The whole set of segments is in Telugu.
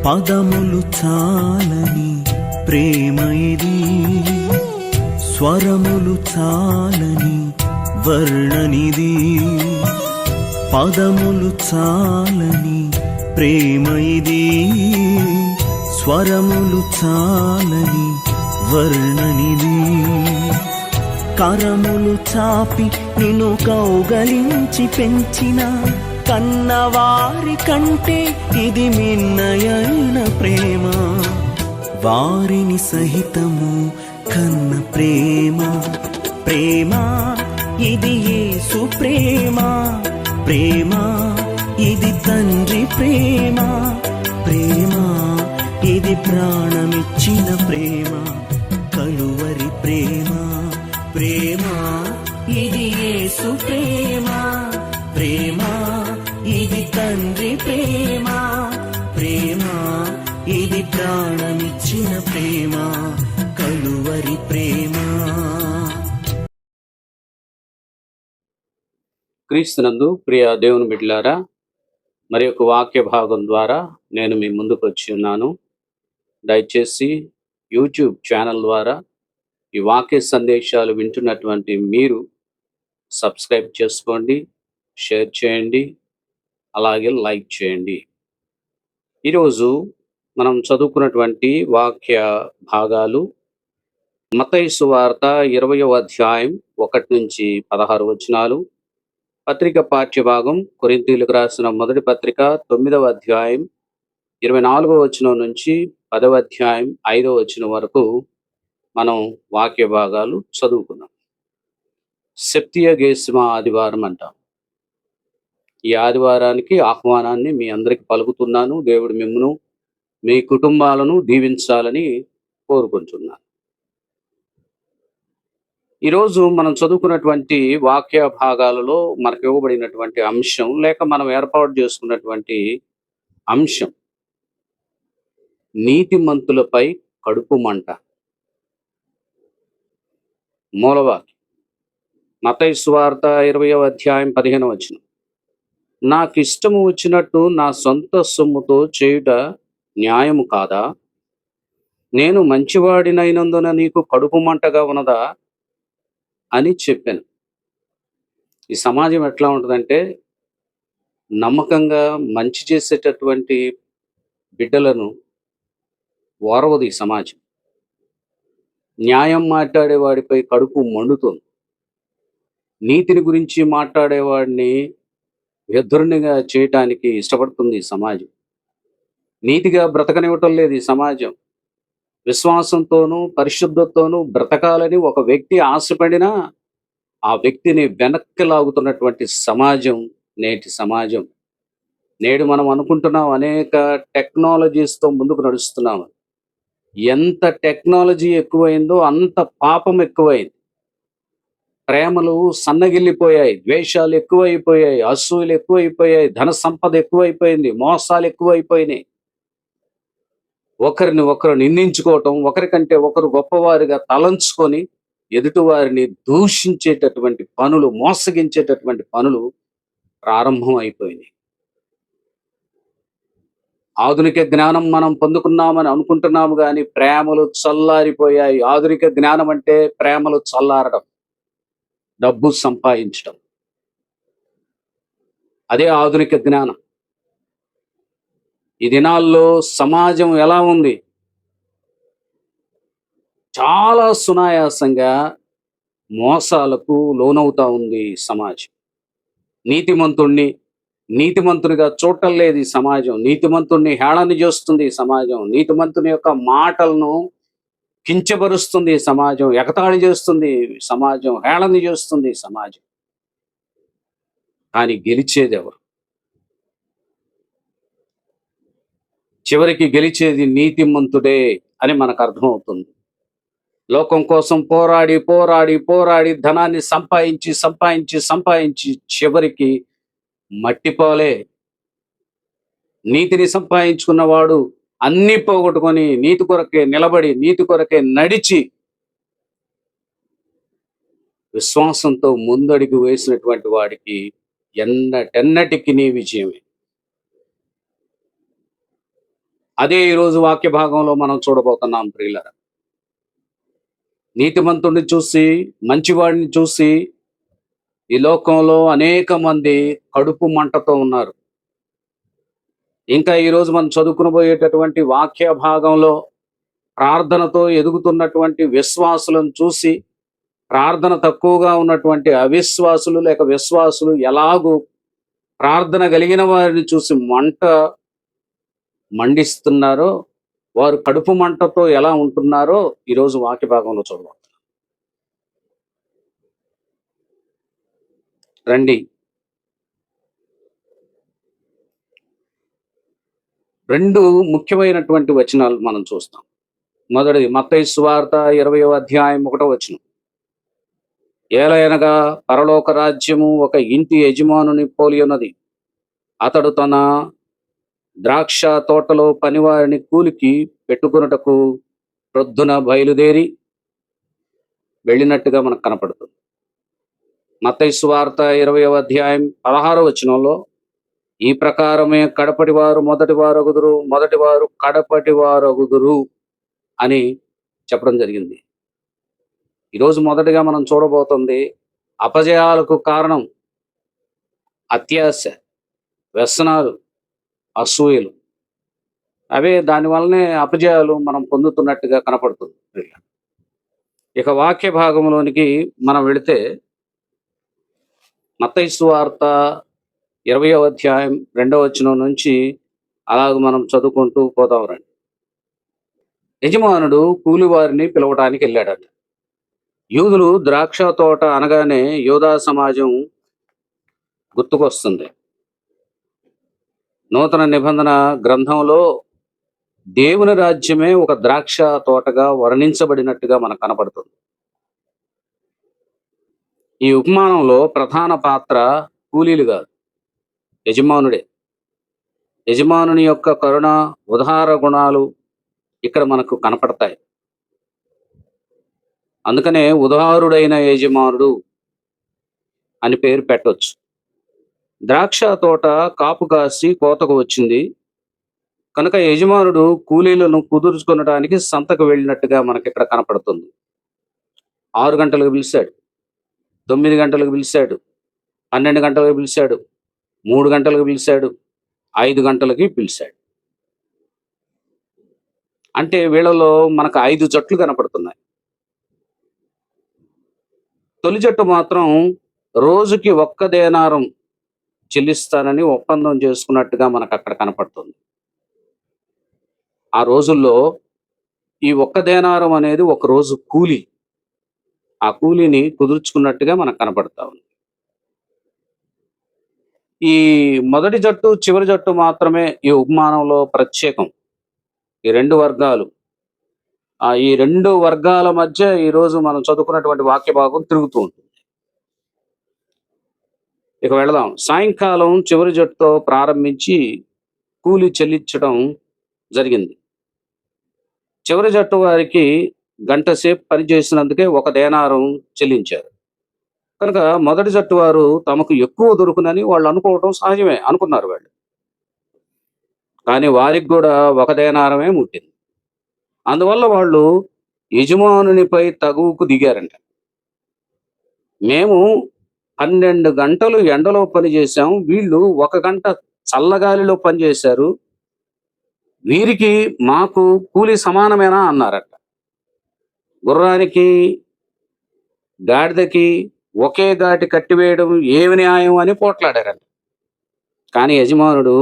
పదములు చాలని ప్రేమ ఇది, స్వరములు చాలని వర్ణనిది. పదములు చాలని ప్రేమ ఇది, స్వరములు చాలని వర్ణనిది. కరములు చాపి నిన్ను కౌగలించి పెంచిన కన్నవారి కంటే ఇది మిన్నయైన ప్రేమ. వారిని సహితము కన్న ప్రేమ. ప్రేమ ఇది యేసు ప్రేమ. ప్రేమ ఇది తండ్రి ప్రేమ. ప్రేమ ఇది ప్రాణమిచ్చిన ప్రేమ, కలువరి ప్రేమ. ప్రేమ ఇది యేసు ప్రేమ. ప్రేమ ఇది తండ్రి ప్రేమ. ప్రేమ ఇది ప్రాణమిచ్చిన ప్రేమ, కలువరి ప్రేమ. క్రీస్తునందు ప్రియ దేవుని బిడ్డలారా, మరి ఒక వాక్య భాగం ద్వారా నేను మీ ముందుకు వచ్చి ఉన్నాను. దయచేసి యూట్యూబ్ ఛానల్ ద్వారా ఈ వాక్య సందేశాలు వింటున్నటువంటి మీరు సబ్స్క్రైబ్ చేసుకోండి, షేర్ చేయండి, అలాగే లైక్ చేయండి. ఈరోజు మనం చదువుకున్నటువంటి వాక్య భాగాలు మత్తయి సువార్త 20వ అధ్యాయం 1 నుంచి 16 వచనాలు, పత్రిక పాఠ్యభాగం కొరింథీయులకు రాసిన మొదటి పత్రిక 9వ అధ్యాయం 24వ వచనం నుంచి 10వ అధ్యాయం 5వ వచనం వరకు మనం వాక్య భాగాలు చదువుకున్నాం. సెప్తియగేసిమ ఆదివారం అంటాం. ఈ ఆదివారానికి ఆహ్వానాన్ని మీ అందరికి పలుకుతున్నాను. దేవుడు మిమ్మును మీ కుటుంబాలను దీవించాలని కోరుకుంటున్నాను. ఈరోజు మనం చదువుకున్నటువంటి వాక్య భాగాలలో మనకు ఇవ్వబడినటువంటి అంశం, లేక మనం ఏర్పాటు చేసుకున్నటువంటి అంశం, నీతిమంతులపై కడుపు మంట. మూలవాక్యం మత్తయి సువార్త 20వ అధ్యాయం 15వ వచనం. నాకు ఇష్టము వచ్చినట్టు నా సొంత సొమ్ముతో చేయుట న్యాయము కాదా? నేను మంచివాడినైనందున నీకు కడుపు మంటగా ఉన్నదా అని చెప్పాను. ఈ సమాజం ఎట్లా ఉంటుందంటే, నమ్మకంగా మంచి చేసేటటువంటి బిడ్డలను ఓరవదు ఈ సమాజం. న్యాయం మాట్లాడేవాడిపై కడుపు మండుతుంది. నీతిని గురించి మాట్లాడేవాడిని వ్యర్థునిగా చేయటానికి ఇష్టపడుతుంది ఈ సమాజం. నీతిగా బ్రతకనివ్వటం లేదు ఈ సమాజం. విశ్వాసంతోనూ పరిశుద్ధతతోనూ బ్రతకాలని ఒక వ్యక్తి ఆశపడినా ఆ వ్యక్తిని వెనక్కి లాగుతున్నటువంటి సమాజం నేటి సమాజం. నేడు మనం అనుకుంటున్నాం అనేక టెక్నాలజీస్తో ముందుకు నడుస్తున్నాం. ఎంత టెక్నాలజీ ఎక్కువైందో అంత పాపం ఎక్కువైంది. ప్రేమలు సన్నగిల్లిపోయాయి, ద్వేషాలు ఎక్కువైపోయాయి, అసూయలు ఎక్కువైపోయాయి, ధన సంపద ఎక్కువైపోయింది, మోసాలు ఎక్కువైపోయినాయి. ఒకరిని ఒకరు నిందించుకోవటం, ఒకరికంటే ఒకరు గొప్పవారిగా తలంచుకొని ఎదుటివారిని దూషించేటటువంటి పనులు, మోసగించేటటువంటి పనులు ప్రారంభం అయిపోయినాయి. ఆధునిక జ్ఞానం మనం పొందుకున్నామని అనుకుంటున్నాము, కానీ ప్రేమలు చల్లారిపోయాయి. ఆధునిక జ్ఞానం అంటే ప్రేమలు చల్లారడం, డబ్బు సంపాదించడం, అదే ఆధునిక జ్ఞానం. ఈ దినాల్లో సమాజం ఎలా ఉంది? చాలా సునాయాసంగా మోసాలకు లోనవుతా ఉంది ఈ సమాజం. నీతిమంతునిగా చూడటం లేదు ఈ సమాజం. నీతిమంతుణ్ణి హేళన చేస్తుంది ఈ సమాజం. నీతిమంతుని యొక్క మాటలను కించపరుస్తుంది ఈ సమాజం. ఎగతాళి చేస్తుంది సమాజం, హేళన చేస్తుంది ఈ సమాజం. కానీ గెలిచేది ఎవరు? చివరికి గెలిచేది నీతిమంతుడే అని మనకు అర్థమవుతుంది. లోకం కోసం పోరాడి పోరాడి పోరాడి ధనాన్ని సంపాదించి సంపాదించి సంపాదించి చివరికి మట్టిపోలే. నీతిని సంపాదించుకున్నవాడు అన్ని పోగొట్టుకొని నీతి కొరకే నిలబడి, నీతి కొరకే నడిచి, విశ్వాసంతో ముందడుగు వేసినటువంటి వాడికి ఎన్నటికి నీ విజయమే. అదే ఈరోజు వాక్య భాగంలో మనం చూడబోతున్నాం ప్రియులారా. నీతిమంతుడిని చూసి, మంచివాడిని చూసి ఈ లోకంలో అనేక మంది కడుపు మంటతో ఉన్నారు. ఇంకా ఈరోజు మనం చదువుకునబోయేటటువంటి వాక్య భాగంలో ప్రార్థనతో ఎదుగుతున్నటువంటి విశ్వాసులను చూసి, ప్రార్థన తక్కువగా ఉన్నటువంటి అవిశ్వాసులు లేక విశ్వాసులు ఎలాగూ ప్రార్థన కలిగిన వారిని చూసి మండిస్తున్నారో, వారు కడుపు మంటతో ఎలా ఉంటున్నారో ఈరోజు వాక్య భాగంలో చూడవచ్చు. రండి. 2 ముఖ్యమైనటువంటి వచనాలు మనం చూస్తాం. మొదటిది మత్తయి సువార్త 20వ అధ్యాయం 1వ వచనం. ఏలయనగా పరలోక రాజ్యము ఒక ఇంటి యజమానుని పోలి ఉన్నది. అతడు తన ద్రాక్ష తోటలో పనివారిని కూలికి పెట్టుకొనుటకు ప్రొద్దున బయలుదేరి వెళ్ళినట్టుగా మనకు కనపడుతుంది. మత్తయి సువార్త 20వ అధ్యాయం 16వ వచనంలో ఈ ప్రకారమే కడపటి వారు మొదటి వారగుదురు, మొదటి వారు కడపటి వారగుదురు అని చెప్పడం జరిగింది. ఈరోజు మొదటిగా మనం చూడబోతుంది అపజయాలకు కారణం అత్యాశ, వ్యసనాలు, అసూయలు. అవే దానివల్లనే అపజయాలు మనం పొందుతున్నట్టుగా కనపడుతుంది. ఇక వాక్య భాగంలోనికి మనం వెళితే మత్తయి సువార్త 20వ అధ్యాయం 2వ వచనం నుంచి అలాగ మనం చదువుకుంటూ పోతాం రండి. యజమానుడు కూలివారిని పిలవటానికి వెళ్ళాడట. యూదులు ద్రాక్ష తోట అనగానే యూదా సమాజం గుర్తుకొస్తుంది. నూతన నిబంధన గ్రంథంలో దేవుని రాజ్యమే ఒక ద్రాక్ష తోటగా వర్ణించబడినట్టుగా మనకు కనపడుతుంది. ఈ ఉపమానంలో ప్రధాన పాత్ర కూలీలు కాదు, యజమానుడే. యజమానుని యొక్క కరుణ, ఉదార గుణాలు ఇక్కడ మనకు కనపడతాయి. అందుకనే ఉదారుడైన యజమానుడు అని పేరు పెట్టవచ్చు. ద్రాక్ష తోట కాపు కాసి కోతకు వచ్చింది కనుక యజమానుడు కూలీలను కుదుర్చుకొనడానికి సంతకు వెళ్ళినట్టుగా మనకి ఇక్కడ కనపడుతుంది. 6 గంటలకు పిలిచాడు, 9 గంటలకు పిలిచాడు, 12 గంటలకు పిలిచాడు, 3 గంటలకు పిలిచాడు, 5 గంటలకి పిలిచాడు. అంటే వీళ్ళలో మనకు 5 జట్లు కనపడుతున్నాయి. తొలి జట్టు మాత్రం రోజుకి 1 దేనారం చెల్లిస్తానని ఒప్పందం చేసుకున్నట్టుగా మనకు అక్కడ కనపడుతుంది. ఆ రోజుల్లో ఈ 1 దేనారం అనేది ఒక రోజు కూలి. ఆ కూలీని కుదుర్చుకున్నట్టుగా మనకు కనపడతా ఉంది. ఈ మొదటి జట్టు, చివరి జట్టు మాత్రమే ఈ ఉపమానంలో ప్రత్యేకం. ఈ 2 వర్గాలు, ఈ 2 వర్గాల మధ్య ఈరోజు మనం చదువుకున్నటువంటి వాక్య భాగం తిరుగుతూ ఉంటుంది. ఇక వెళదాం. సాయంకాలం చివరి జట్టుతో ప్రారంభించి కూలి చెల్లించడం జరిగింది. చివరి జట్టు వారికి గంట సేపు పనిచేసినందుకే 1 దేనారం చెల్లించారు. కనుక మొదటి జట్టు వారు తమకు ఎక్కువ దొరుకునని వాళ్ళు అనుకోవడం సహజమే అనుకున్నారు వాళ్ళు. కానీ వారికి కూడా 1 దేనారమే ముట్టింది. అందువల్ల వాళ్ళు యజమానునిపై తగువుకు దిగారంట. మేము 12 గంటలు ఎండలో పనిచేశాం, వీళ్ళు 1 గంట చల్లగాలిలో పనిచేశారు, వీరికి మాకు కూలి సమానమేనా అన్నారట. గుర్రానికి గాడిదకి ఒకే ఘాటి కట్టివేయడం ఏమి న్యాయం అని పోట్లాడారంట. కానీ యజమానుడు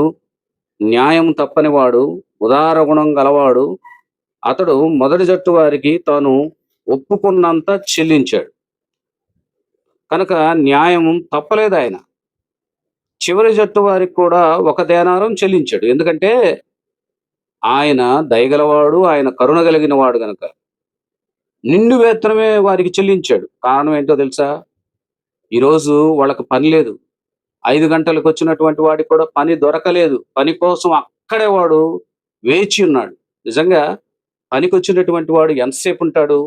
న్యాయం తప్పనివాడు, ఉదార గుణం గలవాడు. అతడు మొదటి జట్టు వారికి తాను ఒప్పుకున్నంత చెల్లించాడు కనుక న్యాయం తప్పలేదు ఆయన. చివరి జట్టు వారికి కూడా 1 దేనారం చెల్లించాడు. ఎందుకంటే ఆయన దయగలవాడు, ఆయన కరుణ కలిగిన వాడు గనక నిండు వేతనమే వారికి చెల్లించాడు. కారణం ఏంటో తెలుసా? ఈరోజు వాళ్ళకి పని లేదు. 5 గంటలకు వచ్చినటువంటి వాడికి కూడా పని దొరకలేదు. పని కోసం అక్కడే వాడు వేచి ఉన్నాడు. నిజంగా పనికి వచ్చినటువంటి వాడు ఎంతసేపు ఉంటాడు?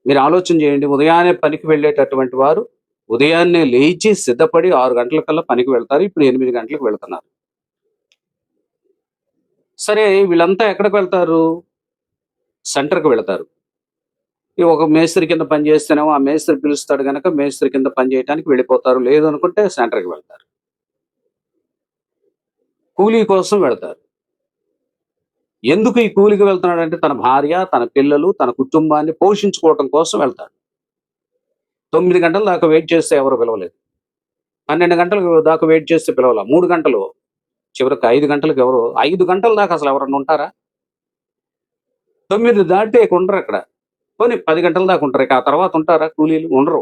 మీరు ఆలోచన చేయండి. ఉదయాన్నే పనికి వెళ్ళేటటువంటి వారు ఉదయాన్నే లేచి సిద్ధపడి 6 గంటలకల్లా పనికి వెళ్తారు. ఇప్పుడు 8 గంటలకు వెళ్తున్నారు. సరే, వీళ్ళంతా ఎక్కడికి వెళ్తారు? సెంటర్‌కి వెళతారు. ఈ ఒక మేస్త్రి కింద పని చేస్తేనేమో ఆ మేస్త్రి పిలుస్తాడు గనక మేస్త్రి కింద పని చేయటానికి వెళ్ళిపోతారు. లేదు అనుకుంటే సెంటర్‌కి వెళ్తారు. కూలీ కోసం వెళతారు. ఎందుకు ఈ కూలికి వెళ్తున్నాడంటే తన భార్య, తన పిల్లలు, తన కుటుంబాన్ని పోషించుకోవటం కోసం వెళ్తాడు. 9 గంటల దాకా వెయిట్ చేస్తే ఎవరు పిలవలేదు. 12 గంటలు దాకా వెయిట్ చేస్తే పిలవల. 3 గంటలు, చివరికి 5 గంటలకు ఎవరు 5 గంటల దాకా అసలు ఎవరన్నా ఉంటారా? 9 దాటే ఇక ఉండరక్కడ. పోనీ 10 గంటల దాకా ఉంటారు. ఇక ఆ తర్వాత ఉంటారా కూలీలు? ఉండరు.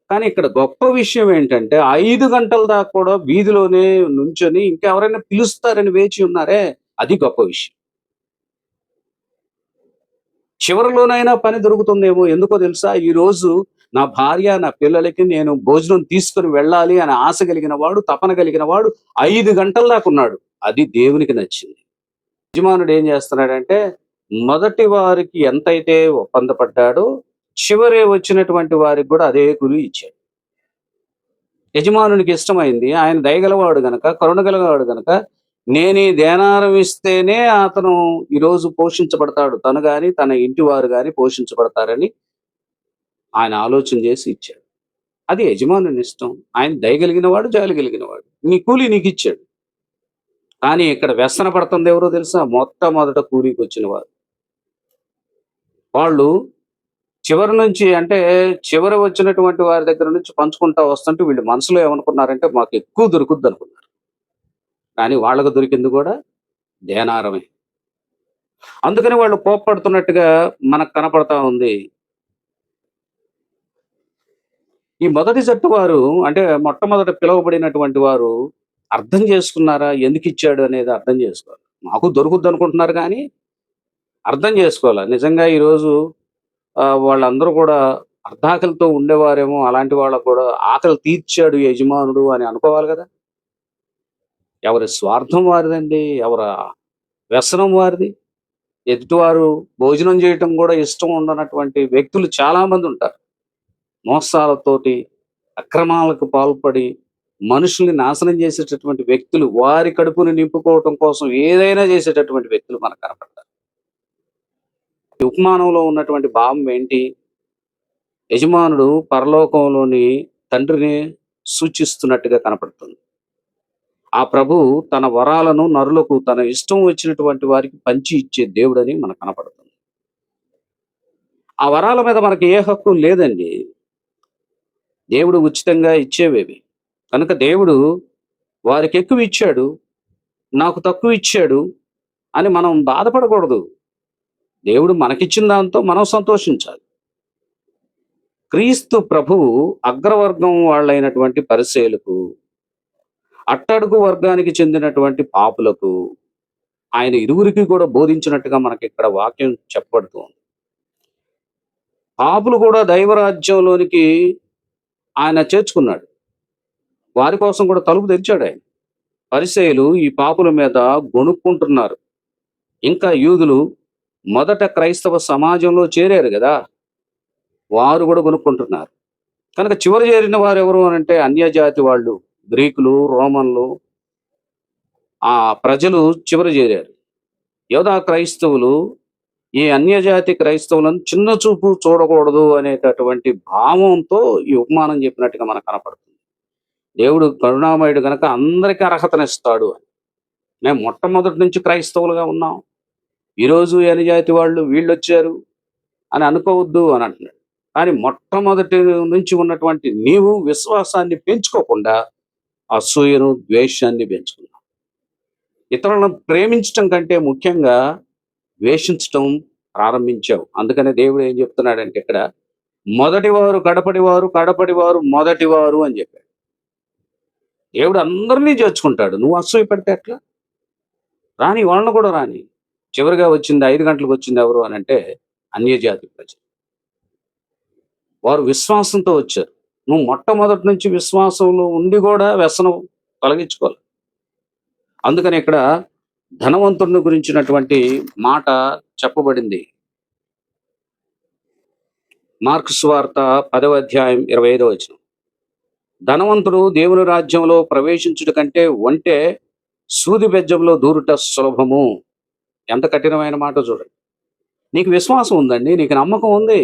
కానీ ఇక్కడ గొప్ప విషయం ఏంటంటే 5 గంటల దాకా కూడా వీధిలోనే నుంచొని ఇంకెవరైనా పిలుస్తారని వేచి ఉన్నారే, అది గొప్ప విషయం. చివరిలోనైనా పని దొరుకుతుందేమో. ఎందుకో తెలుసా? ఈరోజు నా భార్య, నా పిల్లలకి నేను భోజనం తీసుకొని వెళ్ళాలి అని ఆశ కలిగిన వాడు, తపన కలిగిన వాడు 5 గంటల దాకా ఉన్నాడు. అది దేవునికి నచ్చింది. యజమానుడు ఏం చేస్తున్నాడంటే, మొదటి వారికి ఎంతైతే ఒప్పందపడ్డాడో, చివరి వచ్చినటువంటి వారికి కూడా అదే కూలి ఇచ్చాడు. యజమానునికి ఇష్టమైంది. ఆయన దయగలవాడు గనక, కరుణ గలవాడు గనక, నేనీ దేనారం ఇస్తేనే అతను ఈరోజు పోషించబడతాడు. తను గాని, తన ఇంటి వారు గాని పోషించబడతారని ఆయన ఆలోచన చేసి ఇచ్చాడు. అది యజమానుని ఇష్టం. ఆయన దయగలిగిన వాడు, జాలి కలిగిన వాడు. నీ కూలి నీకిచ్చాడు. కానీ ఇక్కడ వ్యసన పడుతుంది ఎవరో తెలుసా? మొట్టమొదట కూలికొచ్చిన వారు. వాళ్ళు చివరి నుంచి అంటే చివర వచ్చినటువంటి వారి దగ్గర నుంచి పంచుకుంటా వస్తుంటే వీళ్ళు మనసులో ఏమనుకున్నారంటే మాకు ఎక్కువ దొరుకుద్ది అనుకున్నారు. కానీ వాళ్ళకు దొరికింది కూడా దేనారమే. అందుకని వాళ్ళు కోప్పడుతున్నట్టుగా మనకు కనపడతా ఉంది. ఈ మొదటి జట్టు వారు అంటే మొట్టమొదట పిలువబడినటువంటి వారు అర్థం చేసుకున్నారా? ఎందుకిచ్చాడు అనేది అర్థం చేసుకోవాలి. మాకు దొరుకుద్ది అనుకుంటున్నారు కానీ అర్థం చేసుకోవాల. నిజంగా ఈరోజు వాళ్ళందరూ కూడా అర్ధాకలితో ఉండేవారేమో అలాంటి వాళ్ళకు కూడా ఆకలి తీర్చాడు యజమానుడు అని అనుకోవాలి కదా! ఎవరి స్వార్థం వారిదండి. ఎవరి వ్యసనం వారిది. ఎదుటివారు భోజనం చేయటం కూడా ఇష్టం ఉండనటువంటి వ్యక్తులు చాలా మంది ఉంటారు. మోసాలతోటి, అక్రమాలకు పాల్పడి, మనుషుల్ని నాశనం చేసేటటువంటి వ్యక్తులు, వారి కడుపుని నింపుకోవటం కోసం ఏదైనా చేసేటటువంటి వ్యక్తులు మనకు కనపడతారు. ఈ ఉపమానంలో ఉన్నటువంటి భావం ఏంటి? యజమానుడు పరలోకంలోని తండ్రిని సూచిస్తున్నట్టుగా కనపడుతుంది. ఆ ప్రభువు తన వరాలను నరులకు తన ఇష్టం వచ్చినటువంటి వారికి పంచి ఇచ్చే దేవుడని మనకు కనపడుతుంది. ఆ వరాల మీద మనకి ఏ హక్కు లేదండి. దేవుడు ఉచితంగా ఇచ్చేవేవి. కనుక దేవుడు వారికి ఎక్కువ ఇచ్చాడు, నాకు తక్కువ ఇచ్చాడు అని మనం బాధపడకూడదు. దేవుడు మనకిచ్చిన దాంతో మనం సంతోషించాలి. క్రీస్తు ప్రభువు అగ్రవర్గం వాళ్ళైనటువంటి పరిసయ్యులకు, అట్టడుగు వర్గానికి చెందినటువంటి పాపులకు ఆయన ఇరువురికి కూడా బోధించినట్టుగా మనకి ఇక్కడ వాక్యం చెప్పబడుతుంది. పాపులు కూడా దైవరాజ్యంలోనికి ఆయన చేర్చుకున్నాడు. వారి కోసం కూడా తలుపు తెరిచాడు ఆయన. పరిసయ్యులు ఈ పాపుల మీద గొణుక్కుంటున్నారు. ఇంకా యూదులు మొదట క్రైస్తవ సమాజంలో చేరారు కదా! వారు కూడా గొనుక్కుంటున్నారు. కనుక చివరి చేరిన వారు ఎవరు అనంటే అన్యజాతి వాళ్ళు, గ్రీకులు, రోమన్లు, ఆ ప్రజలు చివర చేరారు. యోధా క్రైస్తవులు ఈ అన్యజాతి క్రైస్తవులను చిన్న చూపు చూడకూడదు అనేటటువంటి భావంతో ఈ ఉపమానం చెప్పినట్టుగా మనకు కనపడుతుంది. దేవుడు కరుణామయుడు గనక అందరికీ అర్హతనిస్తాడు అని. మేము మొట్టమొదటి నుంచి క్రైస్తవులుగా ఉన్నాం. ఈరోజు ఈ అన్యజాతి వాళ్ళు వీళ్ళొచ్చారు అని అనుకోవద్దు అని అంటున్నాడు. కానీ మొట్టమొదటి నుంచి ఉన్నటువంటి నీవు విశ్వాసాన్ని పెంచుకోకుండా అసూయను, ద్వేషాన్ని పెంచుకున్నావు. ఇతరులను ప్రేమించటం కంటే ముఖ్యంగా ద్వేషించటం ప్రారంభించావు. అందుకనే దేవుడు ఏం చెప్తున్నాడంటే ఇక్కడ మొదటివారు కడపడివారు, కడపడివారు మొదటివారు అని చెప్పాడు. దేవుడు అందరినీ చేర్చుకుంటాడు. నువ్వు అసూయ పెడితే ఎట్లా? రాని, వాళ్ళను కూడా రాని. చివరిగా వచ్చింది 5 గంటలకు వచ్చింది ఎవరు అని అంటే అన్యజాతి ప్రజలు. వారు విశ్వాసంతో వచ్చారు. నువ్వు మొట్టమొదటి నుంచి విశ్వాసంలో ఉండి కూడా వ్యసనం తొలగించుకోవాలి. అందుకని ఇక్కడ ధనవంతుడిని గురించినటువంటి మాట చెప్పబడింది. మార్కు సువార్త 10వ అధ్యాయం 25వ వచనం. ధనవంతుడు దేవుని రాజ్యంలో ప్రవేశించుట కంటే ఒంటె సూది బెజ్జంలో దూరుట సులభము. ఎంత కఠినమైన మాట చూడండి. నీకు విశ్వాసం ఉందండి, నీకు నమ్మకం ఉంది,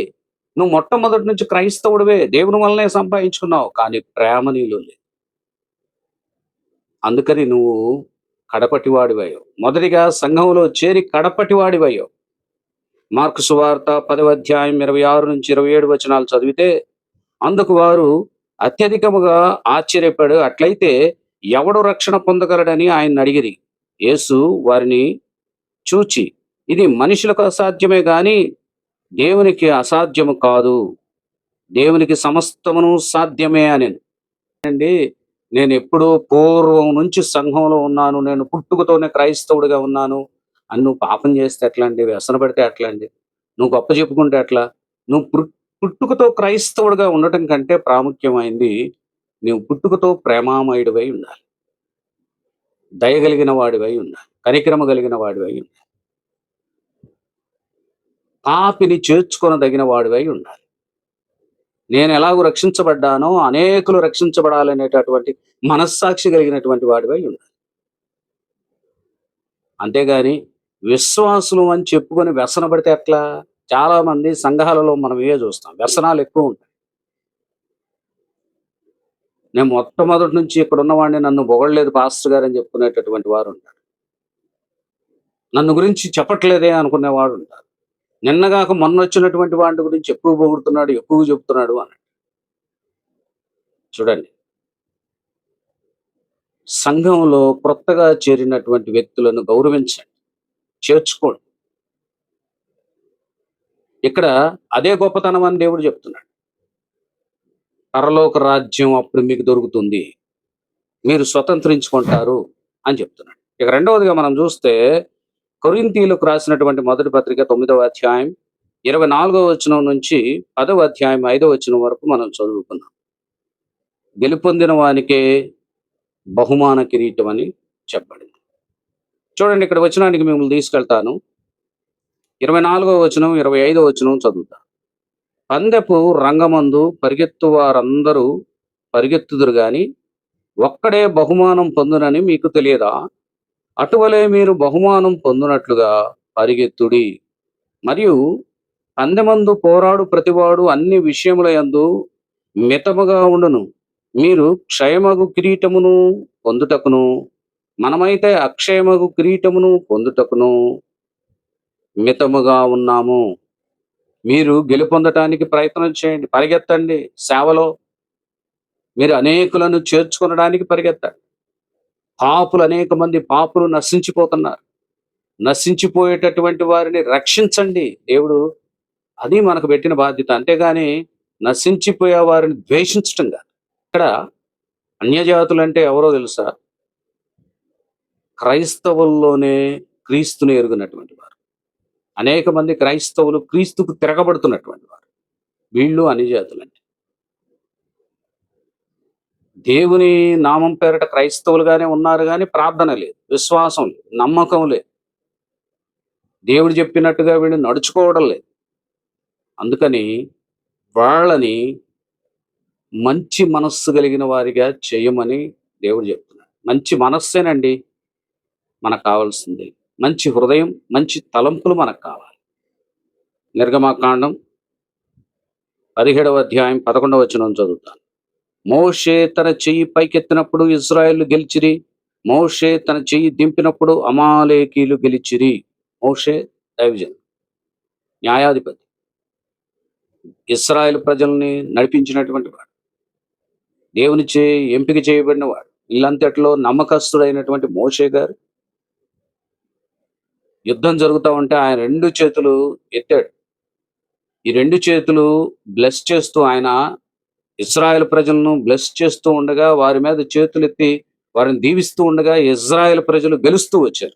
నువ్వు మొట్టమొదటి నుంచి క్రైస్తవుడివే, దేవుని వల్లనే సంపాదించుకున్నావు, కానీ ప్రేమ నీలో లేదు. అందుకని నువ్వు కడపటివాడివయ్యావు. మొదటిగా సంఘంలో చేరి కడపటివాడివయ్యావు. మార్కు సువార్త 10వ అధ్యాయం 26-27 వచనాలు చదివితే, అందుకు వారు అత్యధికముగా ఆశ్చర్యపడు అట్లయితే ఎవడు రక్షణ పొందగలడని ఆయన అడిగిరి. యేసు వారిని చూచి, ఇది మనుషులకు అసాధ్యమే గాని దేవునికి అసాధ్యము కాదు, దేవునికి సమస్తమును సాధ్యమే అని. అండి, నేను ఎప్పుడో పూర్వం నుంచి సంఘంలో ఉన్నాను, నేను పుట్టుకతోనే క్రైస్తవుడిగా ఉన్నాను అని నువ్వు పాపం చేస్తే ఎట్లా అండి? వ్యసన పడితే ఎట్లా అండి? నువ్వు గొప్ప చెప్పుకుంటే ఎట్లా? నువ్వు పుట్టుకతో క్రైస్తవుడిగా ఉండటం కంటే ప్రాముఖ్యమైంది నువ్వు పుట్టుకతో ప్రేమామయుడివై ఉండాలి, దయగలిగిన వాడివై ఉండాలి, కనికరమ కలిగిన వాడివై ఉండాలి, పాపిని చేర్చుకొనదగిన వాడివై ఉండాలి. నేను ఎలాగూ రక్షించబడ్డానో అనేకులు రక్షించబడాలనేటటువంటి మనస్సాక్షి కలిగినటువంటి వాడివై ఉండాలి. అంతేగాని విశ్వాసులు అని చెప్పుకొని వ్యసన పడితే ఎట్లా? చాలా మంది సంఘాలలో మనం చూస్తాం, వ్యసనాలు ఎక్కువ ఉంటాయి. నేను మొట్టమొదటి నుంచి ఇక్కడ ఉన్నవాడిని, నన్ను పొగడలేదు పాస్టర్ గారు అని చెప్పుకునేటటువంటి వారు ఉంటారు. నన్ను గురించి చెప్పట్లేదే అనుకునేవాడు ఉంటారు. నిన్నగాక మొన్న వచ్చినటువంటి వాటి గురించి ఎక్కువ పొగుడుతున్నాడు, ఎక్కువ చెప్తున్నాడు అని. చూడండి, సంఘంలో కొత్తగా చేరినటువంటి వ్యక్తులను గౌరవించండి, చేర్చుకోండి. ఇక్కడ అదే గొప్పతనం అని దేవుడు చెప్తున్నాడు. పరలోక రాజ్యం అప్పుడు మీకు దొరుకుతుంది, మీరు స్వతంత్రించుకుంటారు అని చెప్తున్నాడు. ఇక రెండవదిగా మనం చూస్తే కొరింథీయులకు రాసినటువంటి మొదటి పత్రిక 9వ అధ్యాయం 24వ వచనం నుంచి 10వ అధ్యాయం 5వ వచనం వరకు మనం చదువుకున్నాం. గెలుపొందిన వానికే బహుమాన కిరీటం అని చెప్పబడింది. చూడండి, ఇక్కడ వచనానికి మిమ్మల్ని తీసుకెళ్తాను. 24వ వచనం 25వ వచనం చదువుతా. పందెపు రంగమందు పరిగెత్తు వారందరూ పరిగెత్తుదురు గాని ఒక్కడే బహుమానం పొందునని మీకు తెలియదా? అటువలే మీరు బహుమానం పొందునట్లుగా పరిగెత్తుడి. మరియు పందెమందు పోరాడు ప్రతివాడు అన్ని విషయముల యందు మితముగా ఉండును. మీరు క్షయమగు కిరీటమును పొందుటకును, మనమైతే అక్షయమగు కిరీటమును పొందుటకును మితముగా ఉన్నాము. మీరు గెలుపొందటానికి ప్రయత్నం చేయండి, పరిగెత్తండి. సేవలో మీరు అనేకులను చేర్చుకొనడానికి పరిగెత్తండి. అనేక మంది పాపులు నశించిపోతున్నారు, నశించిపోయేటటువంటి వారిని రక్షించండి. దేవుడు అది మనకు పెట్టిన బాధ్యత. అంతేగాని నశించిపోయే వారిని ద్వేషించటం కాదు. ఇక్కడ అన్యజాతులు అంటే ఎవరో తెలుసా? క్రైస్తవుల్లోనే క్రీస్తుని ఎరుగునటువంటి వారు. అనేక మంది క్రైస్తవులు క్రీస్తుకు తిరగబడుతున్నటువంటి వారు, వీళ్ళు అన్యజాతులండి. దేవుని నామం పేరట క్రైస్తవులుగానే ఉన్నారు కానీ ప్రార్థన లేదు, విశ్వాసం లేదు, నమ్మకం లేదు, దేవుడు చెప్పినట్టుగా వీళ్ళు నడుచుకోవడం లేదు. అందుకని వాళ్ళని మంచి మనస్సు కలిగిన వారిగా చేయమని దేవుడు చెప్తున్నాడు. మంచి మనస్సేనండి మనకు కావాల్సింది, మంచి హృదయం, మంచి తలంపులు మనకు కావాలి. నిర్గమకాండం 17వ అధ్యాయం 11వ వచనం చదువుతాను. మోషే తన చెయ్యి పైకెత్తినప్పుడు ఇశ్రాయేలు గెలిచిరి, మోషే తన చెయ్యి దింపినప్పుడు అమాలేకీలు గెలిచిరి. మోషే దైవజన్, న్యాయాధిపతి, ఇశ్రాయేలు ప్రజల్ని నడిపించినటువంటి వాడు, దేవుని ఎంపిక చేయబడిన వాడు, ఇల్లంతట్లో నమ్మకస్తుడైనటువంటి మోషే గారు యుద్ధం జరుగుతూ ఉంటే ఆయన 2 చేతులు ఎత్తాడు. ఈ 2 చేతులు బ్లెస్ చేస్తూ, ఆయన ఇశ్రాయేల్ ప్రజలను బ్లెస్ చేస్తూ ఉండగా, వారి మీద చేతులు ఎత్తి వారిని దీవిస్తూ ఉండగా ఇశ్రాయేల్ ప్రజలు గెలుస్తూ వచ్చారు.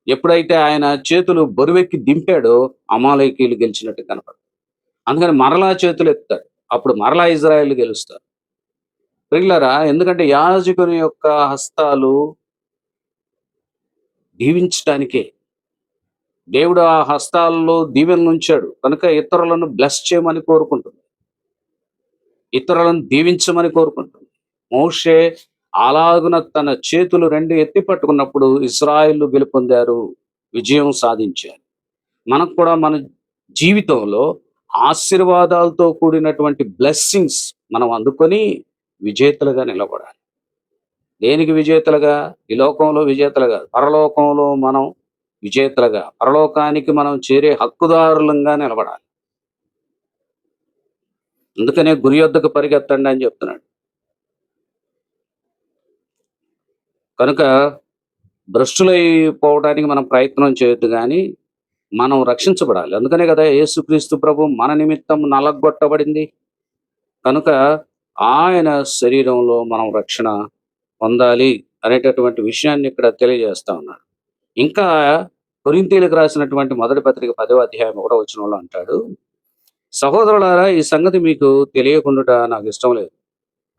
ఎప్పుడైతే ఆయన చేతులు బరువెక్కి దింపాడో అమాలేకీలు గెలిచినట్టు కనపడు. అందుకని మరలా చేతులు ఎత్తాడు, అప్పుడు మరలా ఇజ్రాయేల్ గెలుస్తారు. ప్రియులారా, ఎందుకంటే యాజకుని యొక్క హస్తాలు దీవించడానికే. దేవుడు ఆ హస్తాల్లో దీవెనలు ఉంచాడు కనుక ఇతరులను బ్లెస్ చేయమని కోరుకుంటుంది, ఇతరులను దీవించమని కోరుకుంటుంది. మోషే అలాగున తన చేతులు రెండు ఎత్తి పట్టుకున్నప్పుడు ఇశ్రాయేలు గెలుపొందారు, విజయం సాధించారు. మనకు కూడా మన జీవితంలో ఆశీర్వాదాలతో కూడినటువంటి బ్లెస్సింగ్స్ మనం అందుకొని విజేతలుగా నిలబడాలి. దేనికి విజేతలుగా? ఈ లోకంలో విజేతలుగా, పరలోకంలో మనం విజేతలుగా, పరలోకానికి మనం చేరే హక్కుదారులంగా నిలబడాలి. అందుకనే గురి యొద్దకు పరిగెత్తండి అని చెప్తున్నాడు. కనుక భ్రష్టులైపోవడానికి మనం ప్రయత్నం చేయొద్దు కానీ మనం రక్షించబడాలి. అందుకనే కదా యేసుక్రీస్తు ప్రభు మన నిమిత్తం నలగొట్టబడింది. కనుక ఆయన శరీరంలో మనం రక్షణ పొందాలి అనేటటువంటి విషయాన్ని ఇక్కడ తెలియజేస్తా ఉన్నాడు. ఇంకా కొరింథీయులకు రాసినటువంటి మొదటి పత్రిక 10వ అధ్యాయం 1వ వచనంలో అంటాడు, సహోదరులారా, ఈ సంగతి మీకు తెలియకుండా నాకు ఇష్టం లేదు.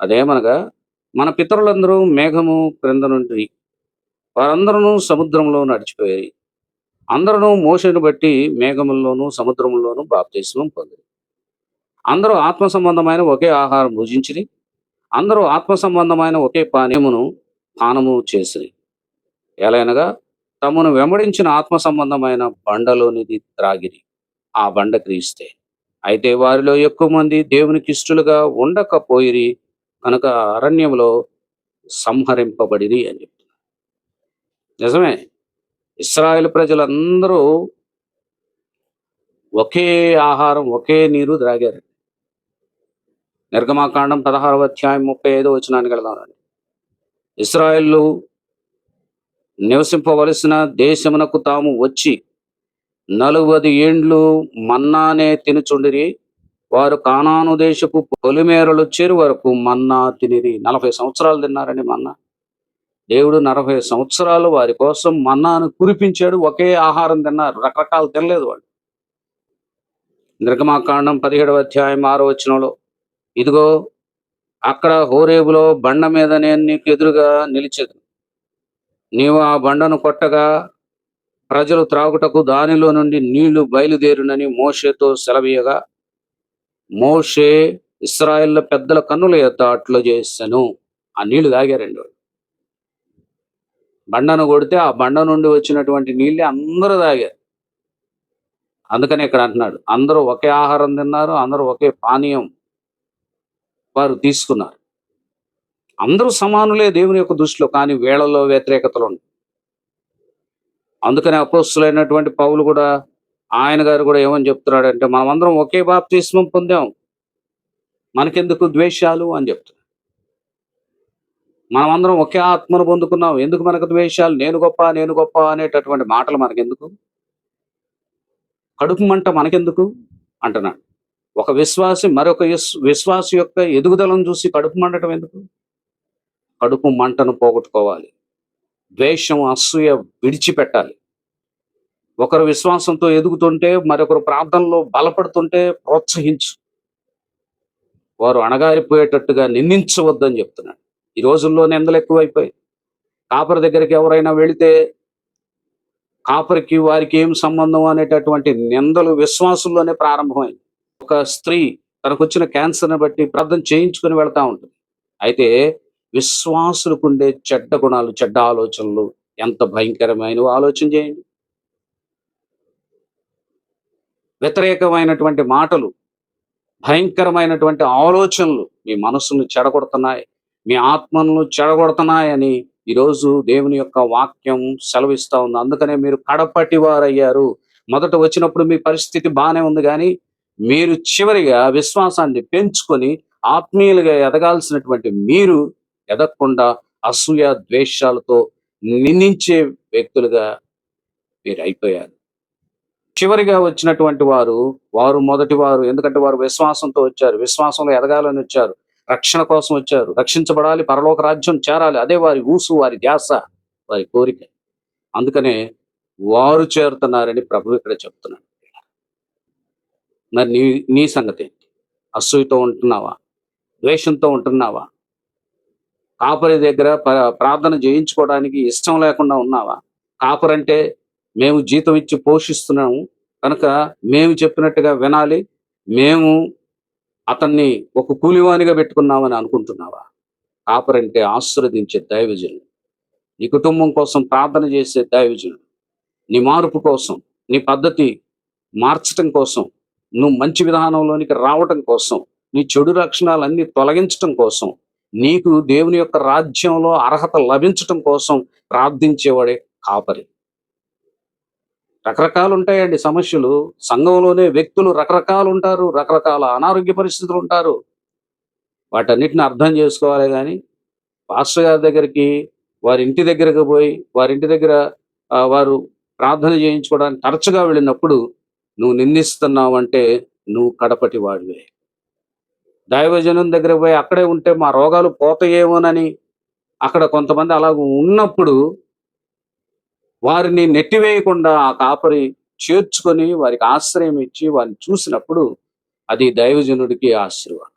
అదేమనగా మన పితరులందరూ మేఘము క్రింద నుండి వారందరూ సముద్రంలో నడిచిపోయారు. అందరూ మోషేను బట్టి మేఘముల్లోనూ సముద్రముల్లోనూ బాప్తిస్మం పొందిరి. అందరూ ఆత్మ సంబంధమైన ఒకే ఆహారం భుజించిరి. అందరూ ఆత్మ సంబంధమైన ఒకే పానీయమును పానము చేసిరి. ఎలయనగా తమను వెంబడించిన ఆత్మ సంబంధమైన బండలోనిది త్రాగిరి. ఆ బండ క్రీస్తే. అయితే వారిలో ఎక్కువ మంది దేవునికి ఇష్టలుగా ఉండకపోయిరి కనుక అరణ్యంలో సంహరింపబడిరి అని చెప్తున్నారు. నిజమే, ఇశ్రాయేలు ప్రజలందరూ ఒకే ఆహారం ఒకే నీరు త్రాగారు. నిర్గమాకాండం 16వ అధ్యాయం 35వ వచనానికి వెళదామండి. ఇశ్రాయేలు నివసింపవలసిన దేశమునకు తాము వచ్చి 40 ఏండ్లు మన్నానే తినుచుండిరి. వారు కానాను దేశపు పొలిమేరలు చేరు వరకు మన్నా తినిరి. 40 సంవత్సరాలు తిన్నారని మన్నా. దేవుడు 40 సంవత్సరాలు వారి కోసం మన్నాను కురిపించాడు. ఒకే ఆహారం తిన్నారు, రకరకాలు తినలేదు వాళ్ళు. నిర్గమాకాండం 17వ అధ్యాయం 6వ వచనంలో, ఇదిగో అక్కడ హోరేబులో బండ మీద నేను నీకు ఎదురుగా నిలిచెదను. నీవు ఆ బండను కొట్టగా ప్రజలు త్రాగుటకు దానిలో నుండి నీళ్లు బయలుదేరునని మోషేతో సెలవీయగా, మోషే ఇశ్రాయేళ్ల పెద్దల కన్నుల ఎత్త అట్లు చేశాను. ఆ నీళ్లు తాగారండి వాళ్ళు. బండను కొడితే ఆ బండ నుండి వచ్చినటువంటి నీళ్ళే అందరూ తాగారు. అందుకని ఇక్కడ అంటున్నాడు, అందరూ ఒకే ఆహారం తిన్నారు, అందరూ ఒకే పానీయం వారు తీసుకున్నారు. అందరూ సమానులే దేవుని యొక్క దృష్టిలో, కానీ వేళల్లో వ్యతిరేకతలు ఉన్నాయి. అందుకని అపోస్తులైనటువంటి పౌలు కూడా, ఆయన గారు కూడా ఏమని చెప్తున్నాడంటే, మనమందరం ఒకే బాప్తిస్మం పొందాం, మనకెందుకు ద్వేషాలు అని చెప్తున్నాడు. మనమందరం ఒకే ఆత్మను పొందుకున్నాం, ఎందుకు మనకు ద్వేషాలు, నేను గొప్ప అనేటటువంటి మాటలు మనకెందుకు, కడుపు మంట మనకెందుకు అంటున్నాడు. ఒక విశ్వాసి మరొక విశ్వాసి యొక్క ఎదుగుదలను చూసి కడుపు మండటం ఎందుకు? కడుపు మంటను పోగొట్టుకోవాలి. ద్వేషం, అసూయ విడిచిపెట్టాలి. ఒకరు విశ్వాసంతో ఎదుగుతుంటే, మరొకరు ప్రార్థనలో బలపడుతుంటే ప్రోత్సహించు. వారు అణగారిపోయేటట్టుగా నిందించవద్దని చెప్తున్నాడు. ఈ రోజుల్లో నిందలు ఎక్కువైపోయి, కాపరి దగ్గరికి ఎవరైనా వెళితే కాపరికి వారికి ఏం సంబంధం అనేటటువంటి నిందలు విశ్వాసుల్లోనే ప్రారంభమైంది. ఒక స్త్రీ తనకు వచ్చిన క్యాన్సర్ని బట్టి ప్రార్థన చేయించుకుని వెళ్తా ఉంటుంది. అయితే విశ్వాసులకు ఉండే చెడ్డ గుణాలు, చెడ్డ ఆలోచనలు ఎంత భయంకరమైనవి ఆలోచన చేయండి. వ్యతిరేకమైనటువంటి మాటలు, భయంకరమైనటువంటి ఆలోచనలు మీ మనసును చెడగొడుతున్నాయి, మీ ఆత్మను చెడగొడుతున్నాయని ఈరోజు దేవుని యొక్క వాక్యం సెలవిస్తా ఉంది. అందుకనే మీరు కడపటి వారయ్యారు. మొదట వచ్చినప్పుడు మీ పరిస్థితి బాగానే ఉంది, కానీ మీరు చివరిగా విశ్వాసాన్ని పెంచుకొని ఆత్మీయులుగా ఎదగాల్సినటువంటి మీరు ఎదగకుండా అసూయ ద్వేషాలతో నిందించే వ్యక్తులుగా మీరు అయిపోయారు. చివరిగా వచ్చినటువంటి వారు మొదటి వారు. ఎందుకంటే వారు విశ్వాసంతో వచ్చారు, విశ్వాసంలో ఎదగాలని వచ్చారు, రక్షణ కోసం వచ్చారు, రక్షించబడాలి, పరలోక రాజ్యం చేరాలి. అదే వారి ఊసు, వారి ధ్యాస, వారి కోరిక. అందుకనే వారు చేరుతున్నారని ప్రభు ఇక్కడ చెప్తున్నాడు. మరి నీ సంగతి ఏంటి? అసూయతో ఉంటున్నావా? ద్వేషంతో ఉంటున్నావా? కాపరి దగ్గర ప్రార్థన చేయించుకోవడానికి ఇష్టం లేకుండా ఉన్నావా? కాపరంటే మేము జీతం ఇచ్చి పోషిస్తున్నాము కనుక మేము చెప్పినట్టుగా వినాలి, మేము అతన్ని ఒక కూలివానిగా పెట్టుకున్నామని అనుకుంటున్నావా? కాపరంటే ఆశీర్వదించే దైవజనుడు, నీ కుటుంబం కోసం ప్రార్థన చేసే దైవజనుడు, నీ మార్పు కోసం, నీ పద్ధతి మార్చటం కోసం, నువ్వు మంచి విధానంలోనికి రావటం కోసం, నీ చెడు లక్షణాలన్నీ తొలగించటం కోసం, నీకు దేవుని యొక్క రాజ్యంలో అర్హత లభించటం కోసం ప్రార్థించేవాడే కాపరి. రకరకాలు ఉంటాయండి సమస్యలు. సంఘంలోనే వ్యక్తులు రకరకాలు ఉంటారు, రకరకాల అనారోగ్య పరిస్థితులు ఉంటారు. వాటన్నిటిని అర్థం చేసుకోవాలి కానీ పాస్టర్ గారి దగ్గరికి, వారి ఇంటి దగ్గరకు పోయి వారి ఇంటి దగ్గర వారు ప్రార్థన చేయించుకోవడానికి తరచుగా వెళ్ళినప్పుడు నువ్వు నిందిస్తున్నావు అంటే నువ్వు కడపటి వాడివే. దైవజనం దగ్గర పోయి అక్కడే ఉంటే మా రోగాలు పోతాయేమోనని అక్కడ కొంతమంది అలాగ ఉన్నప్పుడు వారిని నెట్టివేయకుండా ఆ కాపరి చేర్చుకొని వారికి ఆశ్రయం ఇచ్చి వారిని చూసినప్పుడు అది దైవజనుడికి ఆశీర్వాదం.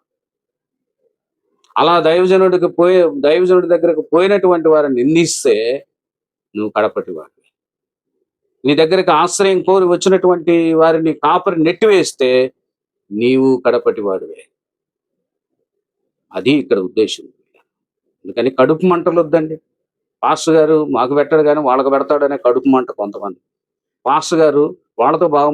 అలా దైవజనుడి దగ్గరకు పోయినటువంటి వారిని నిందిస్తే నువ్వు కడపటి వాడివి. నీ దగ్గరికి ఆశ్రయం కోరి వచ్చినటువంటి వారిని కాపరి నెట్టివేస్తే నీవు కడపటి వాడివే. అది ఇక్కడ ఉద్దేశం. అందుకని కడుపు మంటలు వద్దండి. పాస్టర్ గారు మాకు పెట్టడు కానీ వాళ్ళకు పెడతాడనే కడుపు మంట కొంతమంది. పాస్టర్ గారు వాళ్ళతో బాగా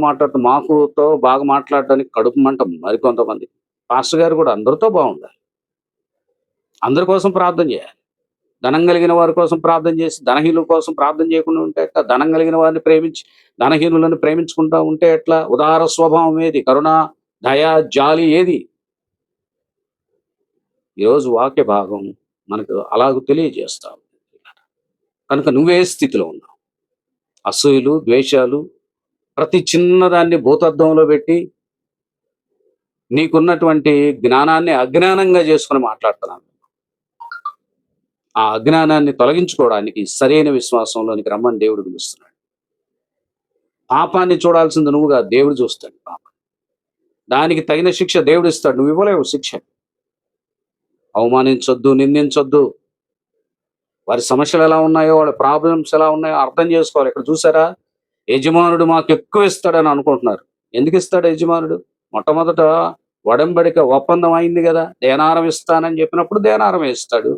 మాకుతో బాగా మాట్లాడడానికి కడుపు మంట మరికొంతమంది. పాస్టర్ గారు కూడా అందరితో బాగుండాలి, అందరి కోసం ప్రార్థన చేయాలి. ధనం కలిగిన వారి కోసం ప్రార్థన చేసి ధనహీనుల కోసం ప్రార్థన చేయకుండా ఉంటే ఎట్లా? ధనం కలిగిన వారిని ప్రేమించి ధనహీనులను ప్రేమించుకుంటా ఉంటే ఎట్లా? ఉదార స్వభావం ఏది? కరుణ, దయ, జాలి ఏది? ఈరోజు వాక్య భాగం మనకు అలాగూ తెలియజేస్తావు. కనుక నువ్వే స్థితిలో ఉన్నావు? అసూయలు, ద్వేషాలు, ప్రతి చిన్నదాన్ని భూతద్దంలో పెట్టి నీకున్నటువంటి జ్ఞానాన్ని అజ్ఞానంగా చేసుకుని మాట్లాడుతున్నాను. ఆ అజ్ఞానాన్ని తొలగించుకోవడానికి సరైన విశ్వాసంలోనికి రమ్మని దేవుడు పిలుస్తున్నాడు. పాపాన్ని చూడాల్సింది నువ్వుగా, దేవుడు చూస్తాడు పాపం. దానికి తగిన శిక్ష దేవుడు ఇస్తాడు, నువ్వు ఇవ్వలేవు శిక్ష. అవమానించొద్దు, నిందించొద్దు. వారి సమస్యలు ఎలా ఉన్నాయో, వాళ్ళ ప్రాబ్లమ్స్ ఎలా ఉన్నాయో అర్థం చేసుకోవాలి. ఇక్కడ చూసారా, యజమానుడు మాకు ఎక్కువ ఇస్తాడని అనుకుంటున్నారు. ఎందుకు ఇస్తాడు యజమానుడు? మొట్టమొదట ఒడంబడిక ఒప్పందం అయింది కదా, దేనారం ఇస్తానని చెప్పినప్పుడు దేనారం ఇస్తాడు.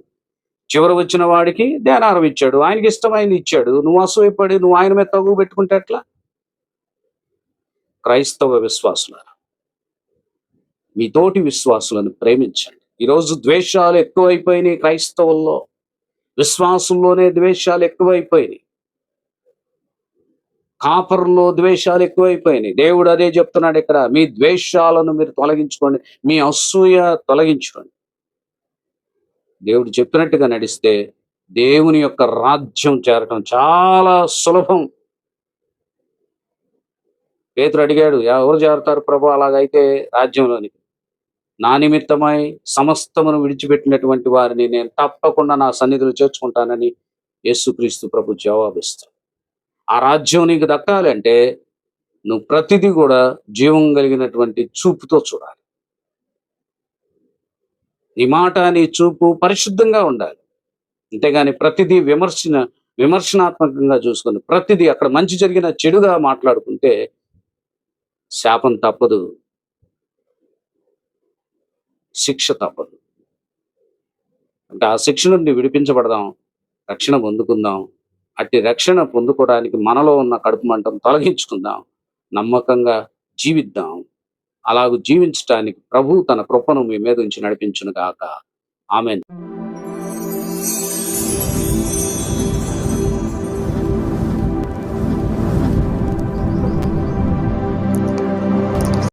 చివరి వచ్చిన వాడికి దేనారం ఇచ్చాడు, ఆయనకి ఇష్టమైంది ఇచ్చాడు. నువ్వు అసూయపడి నువ్వు ఆయన మీద తగ్గు పెట్టుకుంటే ఎట్లా? క్రైస్తవ విశ్వాసులారా, మీ తోటి విశ్వాసులను ప్రేమించండి. ఈరోజు ద్వేషాలు ఎక్కువైపోయినాయి క్రైస్తవుల్లో, విశ్వాసుల్లోనే ద్వేషాలు ఎక్కువైపోయినాయి, కాపర్లో ద్వేషాలు ఎక్కువైపోయినాయి. దేవుడు అదే చెప్తున్నాడు ఇక్కడ, మీ ద్వేషాలను మీరు తొలగించుకోండి, మీ అసూయ తొలగించుకోండి. దేవుడు చెప్పినట్టుగా నడిస్తే దేవుని యొక్క రాజ్యం చేరటం చాలా సులభం. పేతురు అడిగాడు, ఎవరు చేరతారు ప్రభు అలాగైతే రాజ్యంలోనికి? నా నిమిత్తమై సమస్తమును విడిచిపెట్టినటువంటి వారిని నేను తప్పకుండా నా సన్నిధిలో చేర్చుకుంటానని యేసుక్రీస్తు ప్రభు జవాబిస్తాడు. ఆ రాజ్యం నీకు దక్కాలంటే నువ్వు ప్రతిదీ కూడా జీవం కలిగినటువంటి చూపుతో చూడాలి. నీ మాట, నీ చూపు పరిశుద్ధంగా ఉండాలి. అంతేగాని ప్రతిదీ విమర్శనాత్మకంగా చూసుకొని ప్రతిదీ అక్కడ మంచి జరిగిన చెడుగా మాట్లాడుకుంటే శాపం తప్పదు, శిక్ష తప్పదు. అంటే ఆ శిక్ష నుండి విడిపించబడదాం, రక్షణ పొందుకుందాం. అట్టి రక్షణ పొందుకోవడానికి మనలో ఉన్న కడుపు మంటను తొలగించుకుందాం, నమ్మకంగా జీవిద్దాం. అలాగూ జీవించటానికి ప్రభు తన కృపను మీ మీద ఉంచి నడిపించును గాక. ఆమేన్.